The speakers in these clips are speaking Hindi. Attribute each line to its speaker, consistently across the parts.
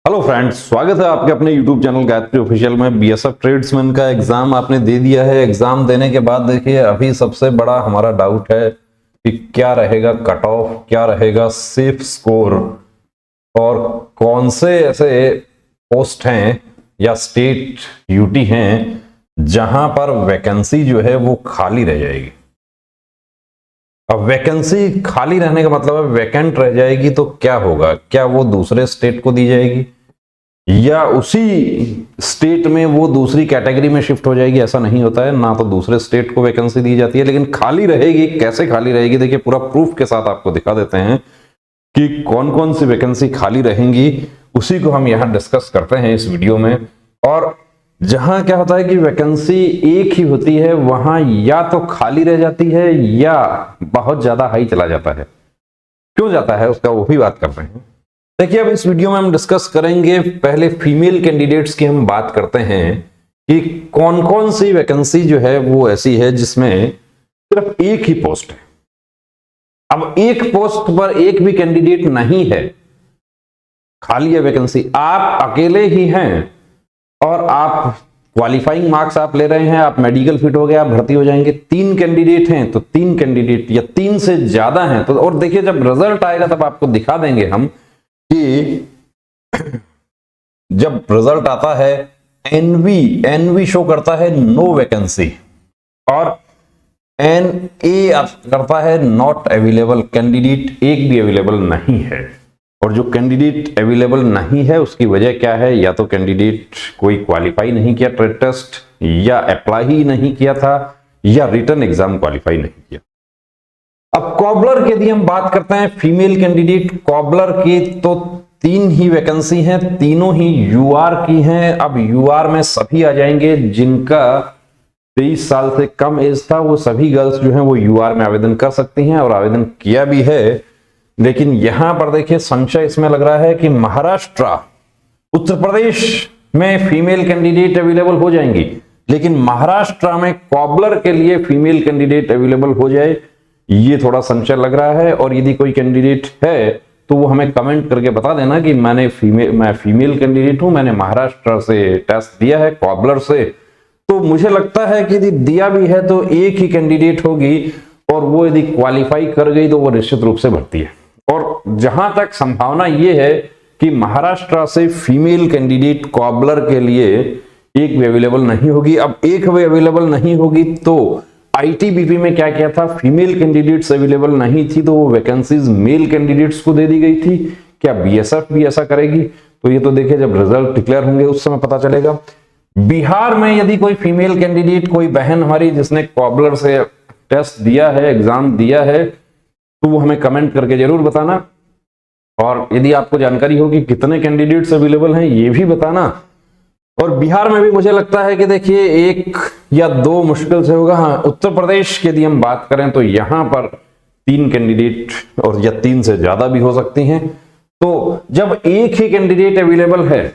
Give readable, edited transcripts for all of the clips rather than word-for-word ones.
Speaker 1: हेलो फ्रेंड्स, स्वागत है आपके अपने यूट्यूब चैनल गायत्री ऑफिशियल में। बीएसएफ ट्रेड्समैन का एग्जाम आपने दे दिया है। एग्जाम देने के बाद देखिए अभी सबसे बड़ा हमारा डाउट है कि क्या रहेगा कट ऑफ, क्या रहेगा सेफ स्कोर और कौन से ऐसे पोस्ट हैं या स्टेट यूटी हैं जहां पर वैकेंसी जो है वो खाली रह जाएगी। अब वैकेंसी खाली रहने का मतलब है वैकेंट रह जाएगी तो क्या होगा, क्या वो दूसरे स्टेट को दी जाएगी या उसी स्टेट में वो दूसरी कैटेगरी में शिफ्ट हो जाएगी। ऐसा नहीं होता है, ना तो दूसरे स्टेट को वैकेंसी दी जाती है, लेकिन खाली रहेगी। कैसे खाली रहेगी देखिए पूरा प्रूफ के साथ आपको दिखा देते हैं कि कौन कौन सी वैकेंसी खाली रहेंगी। उसी को हम यहां डिस्कस करते हैं इस वीडियो में। और जहां क्या होता है कि वैकेंसी एक ही होती है वहां या तो खाली रह जाती है या बहुत ज्यादा हाई चला जाता है। क्यों जाता है उसका वो भी बात करते हैं। देखिए अब इस वीडियो में हम डिस्कस करेंगे, पहले फीमेल कैंडिडेट्स की हम बात करते हैं कि कौन कौन सी वैकेंसी जो है वो ऐसी है जिसमें सिर्फ एक ही पोस्ट है। अब एक पोस्ट पर एक भी कैंडिडेट नहीं है, खाली है वैकेंसी, आप अकेले ही हैं और आप क्वालिफाइंग मार्क्स आप ले रहे हैं, आप मेडिकल फिट हो गए, आप भर्ती हो जाएंगे। 3 कैंडिडेट हैं तो 3 कैंडिडेट या 3 से ज्यादा हैं तो, और देखिए जब रिजल्ट आएगा तब आपको दिखा देंगे हम कि जब रिजल्ट आता है एनवी शो करता है नो वैकेंसी और NA करता है नॉट अवेलेबल, कैंडिडेट एक भी अवेलेबल नहीं है। और जो कैंडिडेट अवेलेबल नहीं है उसकी वजह क्या है, या तो कैंडिडेट कोई क्वालिफाई नहीं किया ट्रेड टेस्ट, या अप्लाई ही नहीं किया था, या रिटन एग्जाम क्वालिफाई नहीं किया। अब कॉबलर की यदि हम बात करते हैं फीमेल कैंडिडेट, कॉबलर की तो 3 ही वैकेंसी हैं, तीनों ही यूआर की हैं। अब यूआर में सभी आ जाएंगे जिनका 23 साल से कम एज था, वो सभी गर्ल्स जो हैं वो यूआर में आवेदन कर सकती हैं और आवेदन किया भी है। लेकिन यहां पर देखिए संशय इसमें लग रहा है कि महाराष्ट्र, उत्तर प्रदेश में फीमेल कैंडिडेट अवेलेबल हो जाएंगी, लेकिन महाराष्ट्र में कॉबलर के लिए फीमेल कैंडिडेट अवेलेबल हो जाए, ये थोड़ा संशय लग रहा है। और यदि कोई कैंडिडेट है तो वो हमें कमेंट करके बता देना कि मैं फीमेल कैंडिडेट हूं, मैंने महाराष्ट्र से टेस्ट दिया है कॉबलर से। तो मुझे लगता है कि यदि दिया भी है तो एक ही कैंडिडेट होगी और वो यदि क्वालिफाई कर गई तो वो निश्चित रूप से भर्ती है। और जहां तक संभावना ये है कि महाराष्ट्र से फीमेल कैंडिडेट कॉबलर के लिए एक भी अवेलेबल नहीं होगी। अब एक भी अवेलेबल नहीं होगी तो आईटीबीपी में क्या किया था, फीमेल कैंडिडेट्स अवेलेबल नहीं थी तो वो वैकेंसीज मेल कैंडिडेट्स को दे दी गई थी। क्या बीएसएफ भी ऐसा करेगी? तो ये तो देखिए जब रिजल्ट डिक्लेयर होंगे उस समय पता चलेगा। बिहार में यदि कोई फीमेल कैंडिडेट, कोई बहन हमारी जिसने कॉबलर से टेस्ट दिया है, एग्जाम दिया है, तो वो हमें कमेंट करके जरूर बताना। और यदि आपको जानकारी हो कि कितने कैंडिडेट्स अवेलेबल हैं ये भी बताना। और बिहार में भी मुझे लगता है कि देखिए 1 या 2 मुश्किल से होगा। हाँ, उत्तर प्रदेश की यदि हम बात करें तो यहां पर 3 कैंडिडेट और या 3 से ज्यादा भी हो सकती हैं। तो जब एक ही कैंडिडेट अवेलेबल है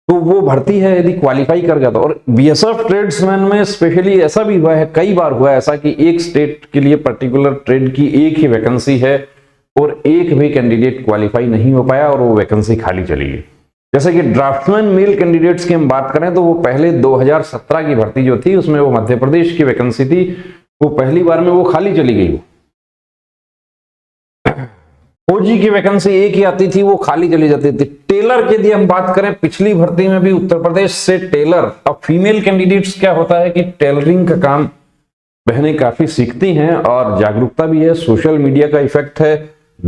Speaker 1: तो वो भर्ती है यदि क्वालिफाई कर गया तो। और बीएसएफ ट्रेड्समैन में स्पेशली ऐसा भी हुआ है, कई बार हुआ है ऐसा कि एक स्टेट के लिए पर्टिकुलर ट्रेड की एक ही वैकेंसी है और एक भी कैंडिडेट क्वालिफाई नहीं हो पाया और वो वैकेंसी खाली चली गई। जैसे कि ड्राफ्टमैन मेल कैंडिडेट्स की हम बात करें तो वो पहले 2017 की भर्ती जो थी उसमें वो मध्य प्रदेश की वैकेंसी थी, वो पहली बार में वो खाली चली गई। फौजी की वैकेंसी एक ही आती थी, वो खाली चली जाती थी। टेलर की यदि हम बात करें, पिछली भर्ती में भी उत्तर प्रदेश से टेलर। अब फीमेल कैंडिडेट्स क्या होता है कि टेलरिंग का काम बहनें काफी सीखती हैं और जागरूकता भी है, सोशल मीडिया का इफेक्ट है।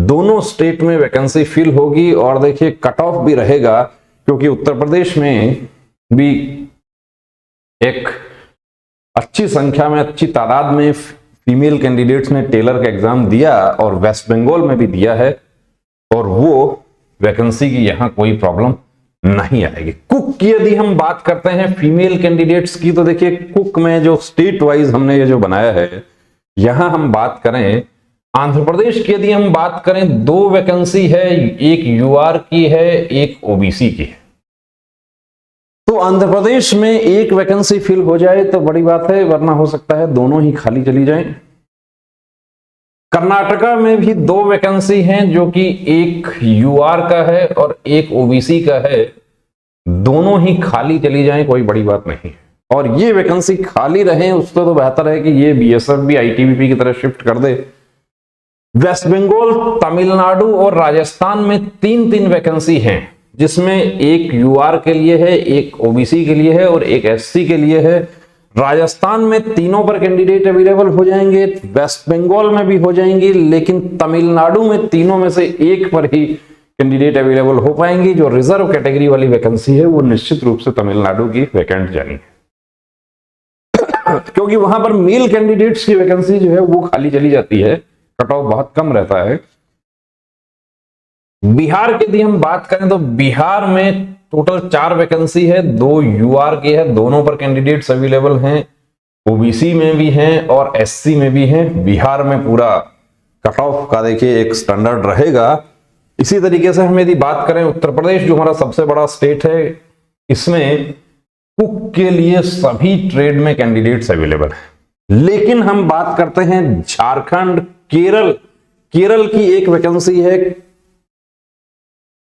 Speaker 1: दोनों स्टेट में वैकेंसी फिल होगी और देखिए कट ऑफ भी रहेगा, क्योंकि उत्तर प्रदेश में भी एक अच्छी संख्या में, अच्छी तादाद में फीमेल कैंडिडेट्स ने टेलर का एग्जाम दिया और वेस्ट बंगाल में भी दिया है और वो वैकेंसी की यहां कोई प्रॉब्लम नहीं आएगी। कुक की यदि हम बात करते हैं फीमेल कैंडिडेट्स की, तो देखिए कुक में जो स्टेट वाइज हमने ये जो बनाया है, यहां हम बात करें आंध्र प्रदेश की यदि हम बात करें 2 वैकेंसी है, एक यूआर की है, एक ओबीसी की है। तो आंध्र प्रदेश में एक वैकेंसी फिल हो जाए तो बड़ी बात है, वरना हो सकता है दोनों ही खाली चली जाएं। कर्नाटका में भी 2 वैकेंसी हैं, जो कि एक यूआर का है और एक ओबीसी का है। दोनों ही खाली चली जाएं, कोई बड़ी बात नहीं है। और ये वैकेंसी खाली रहे उससे तो बेहतर है कि ये बीएसएफ भी आईटीबीपी की तरह शिफ्ट कर दे। वेस्ट बंगाल, तमिलनाडु और राजस्थान में 3-3 वैकेंसी हैं, जिसमें एक यूआर के लिए है, एक ओबीसी के लिए है और एक एससी के लिए है। राजस्थान में तीनों पर कैंडिडेट अवेलेबल हो जाएंगे, वेस्ट बंगाल में भी हो जाएंगे, लेकिन तमिलनाडु में तीनों में से एक पर ही कैंडिडेट अवेलेबल हो पाएंगे। जो रिजर्व कैटेगरी वाली वैकेंसी है वो निश्चित रूप से तमिलनाडु की वैकेंट जानी है, क्योंकि वहां पर मेल कैंडिडेट्स की वैकेंसी जो है वो खाली चली जाती है, कट ऑफ बहुत कम रहता है। बिहार की यदि हम बात करें तो बिहार में टोटल 4 वैकेंसी है, 2 यूआर की है, दोनों पर कैंडिडेट्स अवेलेबल हैं, ओबीसी में भी हैं और एससी में भी हैं। बिहार में पूरा कट ऑफ का देखिए एक स्टैंडर्ड रहेगा। इसी तरीके से हम यदि बात करें उत्तर प्रदेश, जो हमारा सबसे बड़ा स्टेट है, इसमें कुक के लिए सभी ट्रेड में कैंडिडेट्स अवेलेबल हैं। लेकिन हम बात करते हैं झारखंड, केरल की एक वैकेंसी है,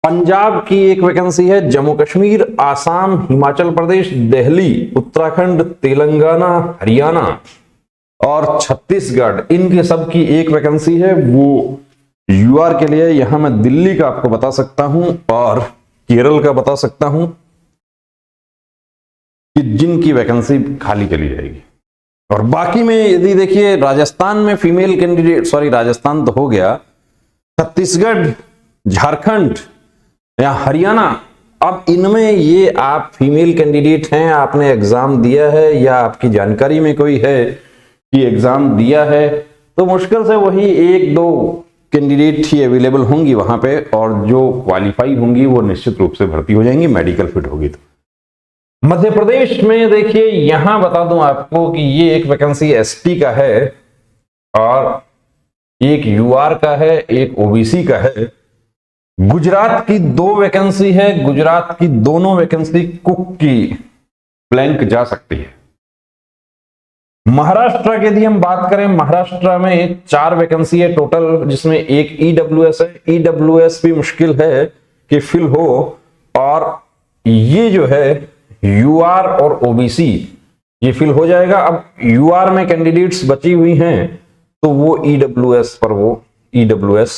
Speaker 1: पंजाब की एक वैकेंसी है, जम्मू कश्मीर, आसाम, हिमाचल प्रदेश, दिल्ली, उत्तराखंड, तेलंगाना, हरियाणा और छत्तीसगढ़, इनके सब की एक वैकेंसी है, वो यूआर के लिए। यहां मैं दिल्ली का आपको बता सकता हूं और केरल का बता सकता हूं कि जिनकी वैकेंसी खाली चली जाएगी। और बाकी में यदि देखिए राजस्थान में फीमेल कैंडिडेट, सॉरी राजस्थान तो हो गया, छत्तीसगढ़, झारखंड या हरियाणा, अब इनमें ये आप फीमेल कैंडिडेट हैं, आपने एग्जाम दिया है या आपकी जानकारी में कोई है कि एग्जाम दिया है, तो मुश्किल से वही 1-2 कैंडिडेट ही अवेलेबल होंगी वहां पे, और जो क्वालिफाई होंगी वो निश्चित रूप से भर्ती हो जाएंगी, मेडिकल फिट होगी तो। मध्य प्रदेश में देखिए, यहां बता दूं आपको कि ये एक वैकेंसी एसटी का है और एक यूआर का है, एक ओबीसी का है। गुजरात की 2 वैकेंसी है, गुजरात की दोनों वैकेंसी कुक की ब्लैंक जा सकती है। महाराष्ट्र की यदि हम बात करें, महाराष्ट्र में 4 वैकेंसी है टोटल, जिसमें एक ईडब्ल्यूएस है। ईडब्ल्यूएस भी मुश्किल है कि फिल हो, और ये जो है यूआर और ओबीसी ये फिल हो जाएगा। अब यूआर में कैंडिडेट्स बची हुई हैं तो वो ईडब्ल्यूएस पर वो ईडब्ल्यूएस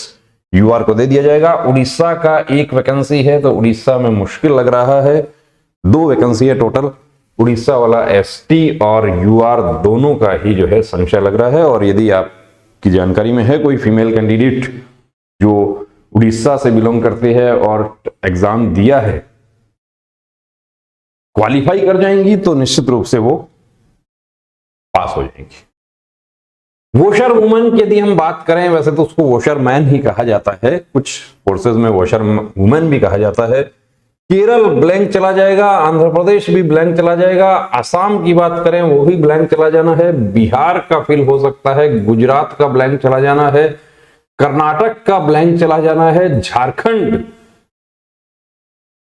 Speaker 1: यूआर को दे दिया जाएगा। उड़ीसा का एक वैकेंसी है, तो उड़ीसा में मुश्किल लग रहा है। 2 वैकेंसी है टोटल, उड़ीसा वाला एसटी और यूआर दोनों का ही जो है संशय लग रहा है। और यदि आपकी जानकारी में है कोई फीमेल कैंडिडेट जो उड़ीसा से बिलोंग करती है और एग्जाम दिया है, क्वालिफाई कर जाएंगी, तो निश्चित रूप से वो पास हो जाएंगी। वोशर वुमन की यदि हम बात करें, वैसे तो उसको वोशर मैन ही कहा जाता है, कुछ फोर्सेज में वोशर वुमन भी कहा जाता है। केरल ब्लैंक चला जाएगा, आंध्र प्रदेश भी ब्लैंक चला जाएगा, असम की बात करें वो भी ब्लैंक चला जाना है, बिहार का फिल हो सकता है, गुजरात का ब्लैंक चला जाना है, कर्नाटक का ब्लैंक चला जाना है, झारखंड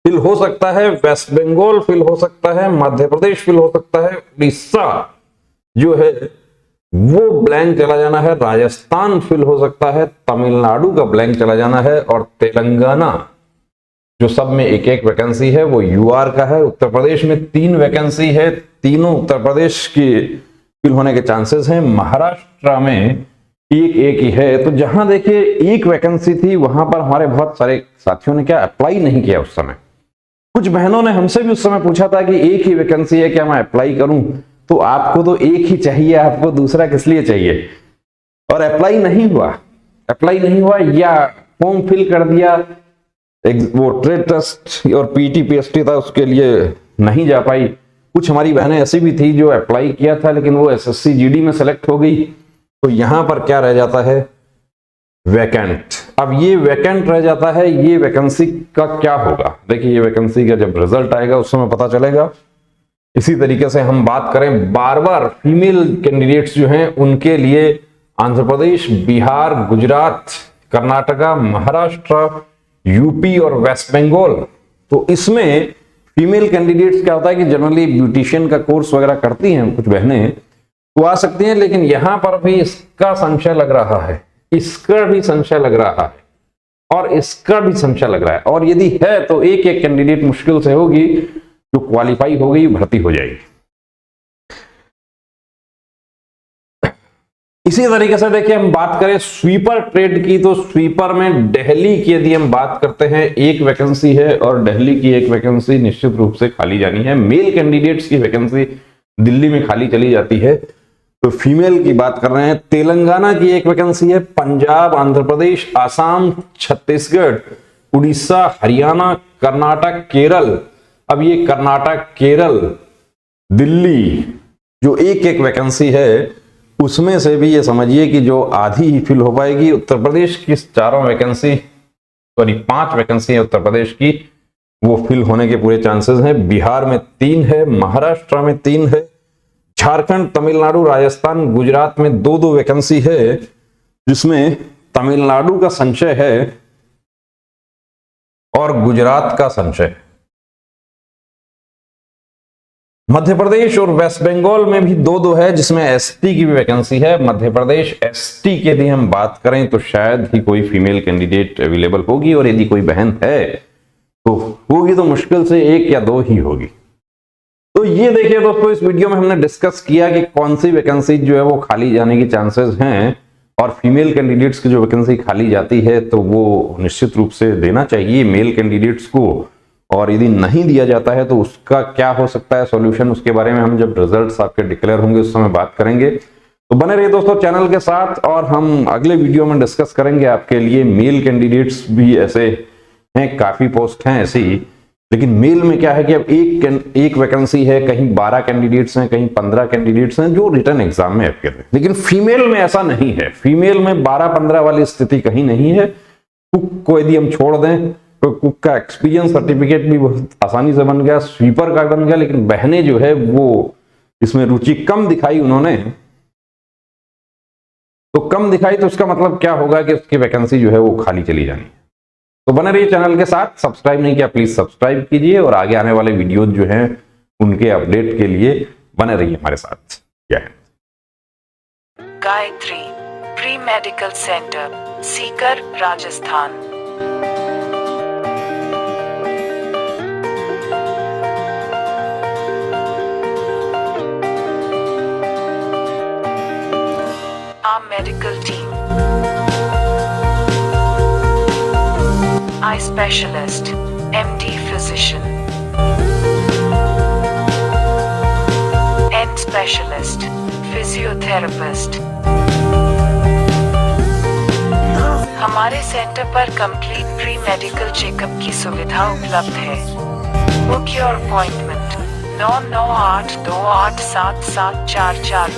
Speaker 1: फिल हो सकता है, वेस्ट बंगाल फिल हो सकता है, मध्य प्रदेश फिल हो सकता है, उड़ीसा जो है वो ब्लैंक चला जाना है, राजस्थान फिल हो सकता है, तमिलनाडु का ब्लैंक चला जाना है, और तेलंगाना जो सब में एक एक वैकेंसी है वो यूआर का है। उत्तर प्रदेश में 3 वैकेंसी है, तीनों उत्तर प्रदेश की फिल होने के चांसेस हैं। महाराष्ट्र में एक ही है। तो जहां देखिए एक वैकेंसी थी, वहां पर हमारे बहुत सारे साथियों ने क्या अप्लाई नहीं किया उस समय। कुछ बहनों ने हमसे भी उस समय पूछा था कि एक ही वैकेंसी है, क्या मैं अप्लाई करूं? तो आपको तो एक ही चाहिए, आपको दूसरा किस लिए चाहिए? और अप्लाई नहीं हुआ या फॉर्म फिल कर दिया, वो ट्रेड टेस्ट और पीटीपीएसटी था उसके लिए नहीं जा पाई। कुछ हमारी बहनें ऐसी भी थी जो अप्लाई किया था लेकिन वो एसएससी जीडी में सेलेक्ट हो गई। तो यहां पर क्या रह जाता है? वैकेंट। अब ये वैकेंट रह जाता है, ये वैकेंसी का क्या होगा? देखिए ये वैकेंसी का जब रिजल्ट आएगा उस समय पता चलेगा। इसी तरीके से हम बात करें, बार फीमेल कैंडिडेट्स जो हैं उनके लिए आंध्र प्रदेश, बिहार, गुजरात, कर्नाटका, महाराष्ट्र, यूपी और वेस्ट बंगाल। तो इसमें फीमेल कैंडिडेट्स क्या होता है कि जनरली ब्यूटिशियन का कोर्स वगैरह करती हैं कुछ बहनें, तो आ सकती हैं, लेकिन यहां पर भी इसका संशय लग रहा है इसका भी संशय लग रहा है और इसका भी संशय लग रहा है, और यदि है तो एक एक कैंडिडेट मुश्किल से होगी जो क्वालिफाई हो गई, भर्ती हो जाएगी। इसी तरीके से देखिए, हम बात करें स्वीपर ट्रेड की, तो स्वीपर में दिल्ली की यदि हम बात करते हैं, एक वैकेंसी है और दिल्ली की एक वैकेंसी निश्चित रूप से खाली जानी है। मेल कैंडिडेट्स की वैकेंसी दिल्ली में खाली चली जाती है। तो फीमेल की बात कर रहे हैं, तेलंगाना की एक वैकेंसी है, पंजाब, आंध्र प्रदेश, आसाम, छत्तीसगढ़, उड़ीसा, हरियाणा, कर्नाटक, केरल। अब ये कर्नाटक, केरल, दिल्ली जो एक एक वैकेंसी है, उसमें से भी ये समझिए कि जो आधी ही फिल हो पाएगी। उत्तर प्रदेश की चारों वैकेंसी, सॉरी 5 वैकेंसी है उत्तर प्रदेश की, वो फिल होने के पूरे चांसेस हैं। बिहार में 3 है, महाराष्ट्र में 3 है, झारखंड, तमिलनाडु, राजस्थान, गुजरात में 2-2 वैकेंसी है, जिसमें तमिलनाडु का संशय है और गुजरात का संशय है। मध्य प्रदेश और वेस्ट बंगाल में भी 2-2 है, जिसमें एसटी की भी वैकेंसी है। मध्य प्रदेश एसटी की यदि हम बात करें तो शायद ही कोई फीमेल कैंडिडेट अवेलेबल होगी, और यदि कोई बहन है तो होगी तो मुश्किल से 1 या 2 ही होगी। तो ये देखिए दोस्तों, इस वीडियो में हमने डिस्कस किया कि कौन सी वैकेंसी जो है वो खाली जाने की चांसेस हैं, और फीमेल कैंडिडेट्स की जो वैकेंसी खाली जाती है तो वो निश्चित रूप से देना चाहिए मेल कैंडिडेट्स को, और यदि नहीं दिया जाता है तो उसका क्या हो सकता है सॉल्यूशन, उसके बारे में हम जब रिजल्ट्स आपके डिक्लेयर होंगे उस समय बात करेंगे। तो बने रहिए दोस्तों चैनल के साथ, और हम अगले वीडियो में डिस्कस करेंगे आपके लिए मेल कैंडिडेट्स भी ऐसे हैं, काफी पोस्ट हैं ऐसी, लेकिन मेल में क्या है कि अब एक वैकेंसी है, कहीं 12 कैंडिडेट्स हैं, कहीं 15 कैंडिडेट्स हैं जो रिटर्न एग्जाम में अपियर हैं। लेकिन फीमेल में ऐसा नहीं है, फीमेल में 12-15 वाली स्थिति कहीं नहीं है। कुक को यदि हम छोड़ दें तो कुक का एक्सपीरियंस सर्टिफिकेट भी बहुत आसानी से बन गया, स्वीपर का बन गया, लेकिन बहनें जो है वो इसमें रुचि कम दिखाई उन्होंने, तो कम दिखाई तो इसका मतलब क्या होगा कि उसकी वैकेंसी जो है वो खाली चली जानी। तो बने रहिए चैनल के साथ, सब्सक्राइब नहीं किया प्लीज सब्सक्राइब कीजिए, और आगे आने वाले वीडियोज जो हैं उनके अपडेट के लिए बने रहिए हमारे साथ। जय Hind.
Speaker 2: Gayatri pre medical centre, Sikar, Rajasthan. Our medical team. Eye specialist, MD physician. End specialist, physiotherapist. हमारे सेंटर पर कंप्लीट प्री मेडिकल चेकअप की सुविधा उपलब्ध है। Book your appointment 9982877443।